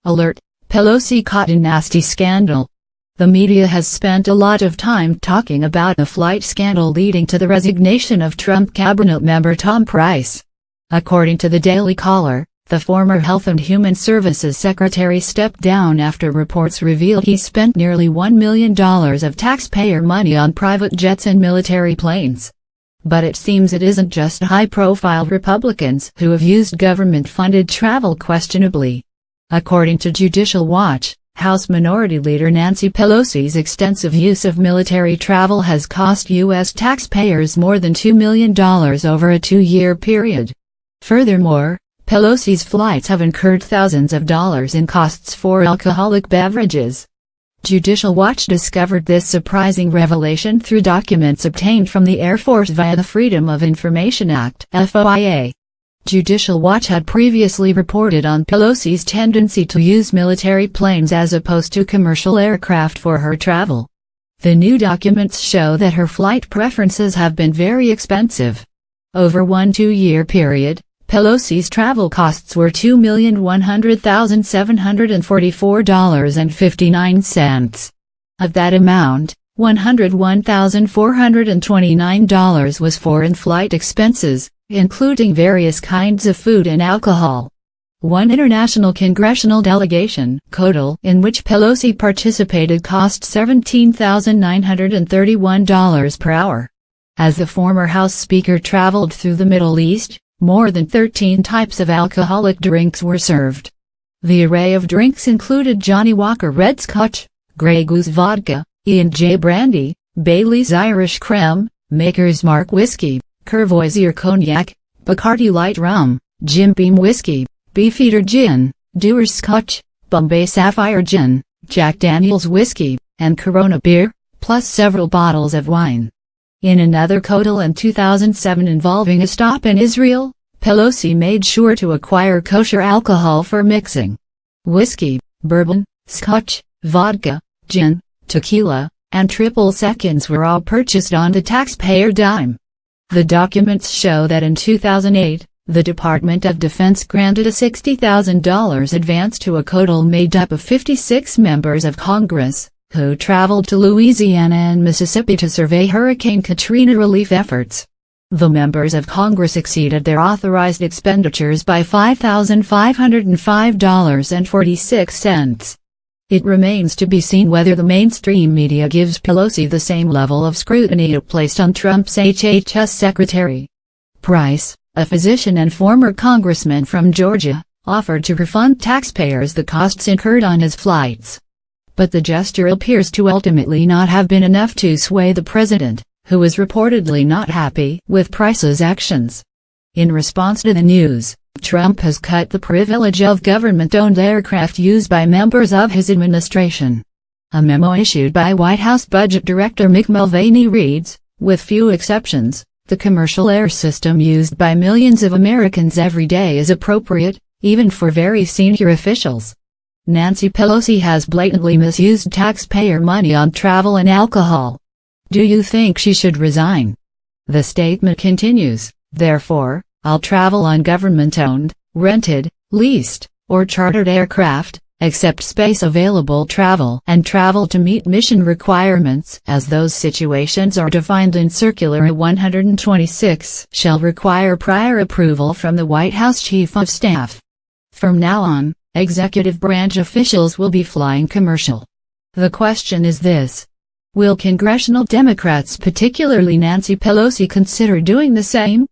Alert: Pelosi caught in nasty scandal. The media has spent a lot of time talking about the flight scandal leading to the resignation of Trump cabinet member Tom Price. According to the Daily Caller, the former Health and Human Services Secretary stepped down after reports revealed he spent nearly $1 million of taxpayer money on private jets and military planes. But it seems it isn't just high-profile Republicans who have used government-funded travel questionably. According to Judicial Watch, House Minority Leader Nancy Pelosi's extensive use of military travel has cost U.S. taxpayers more than $2 million over a 2-year period. Furthermore, Pelosi's flights have incurred thousands of dollars in costs for alcoholic beverages. Judicial Watch discovered this surprising revelation through documents obtained from the Air Force via the Freedom of Information Act (FOIA). Judicial Watch had previously reported on Pelosi's tendency to use military planes as opposed to commercial aircraft for her travel. The new documents show that her flight preferences have been very expensive. Over one 2-year period, Pelosi's travel costs were $2,100,744.59. Of that amount, $101,429 was for in-flight expenses, including various kinds of food and alcohol. One international congressional delegation, CODL, in which Pelosi participated cost $17,931 per hour. As the former House Speaker traveled through the Middle East, more than 13 types of alcoholic drinks were served. The array of drinks included Johnnie Walker Red Scotch, Grey Goose Vodka, E&J Brandy, Bailey's Irish Creme, Maker's Mark Whiskey, Courvoisier Cognac, Bacardi Light Rum, Jim Beam Whiskey, Beefeater Gin, Dewar's Scotch, Bombay Sapphire Gin, Jack Daniel's Whiskey, and Corona Beer, plus several bottles of wine. In another CODL in 2007 involving a stop in Israel, Pelosi made sure to acquire kosher alcohol for mixing. Whiskey, bourbon, scotch, vodka, gin, tequila, and triple seconds were all purchased on the taxpayer dime. The documents show that in 2008, the Department of Defense granted a $60,000 advance to a CODL made up of 56 members of Congress, who traveled to Louisiana and Mississippi to survey Hurricane Katrina relief efforts. The members of Congress exceeded their authorized expenditures by $5,505.46. It remains to be seen whether the mainstream media gives Pelosi the same level of scrutiny it placed on Trump's HHS Secretary. Price, a physician and former congressman from Georgia, offered to refund taxpayers the costs incurred on his flights. But the gesture appears to ultimately not have been enough to sway the president, who is reportedly not happy with Price's actions. In response to the news, Trump has cut the privilege of government-owned aircraft used by members of his administration. A memo issued by White House Budget Director Mick Mulvaney reads, "With few exceptions, the commercial air system used by millions of Americans every day is appropriate, even for very senior officials." Nancy Pelosi has blatantly misused taxpayer money on travel and alcohol. Do you think she should resign? The statement continues, "Therefore, I'll travel on government-owned, rented, leased, or chartered aircraft, except space-available travel and travel to meet mission requirements as those situations are defined in Circular 126 shall require prior approval from the White House Chief of Staff. From now on, executive branch officials will be flying commercial." The question is this: will congressional Democrats, particularly Nancy Pelosi, consider doing the same?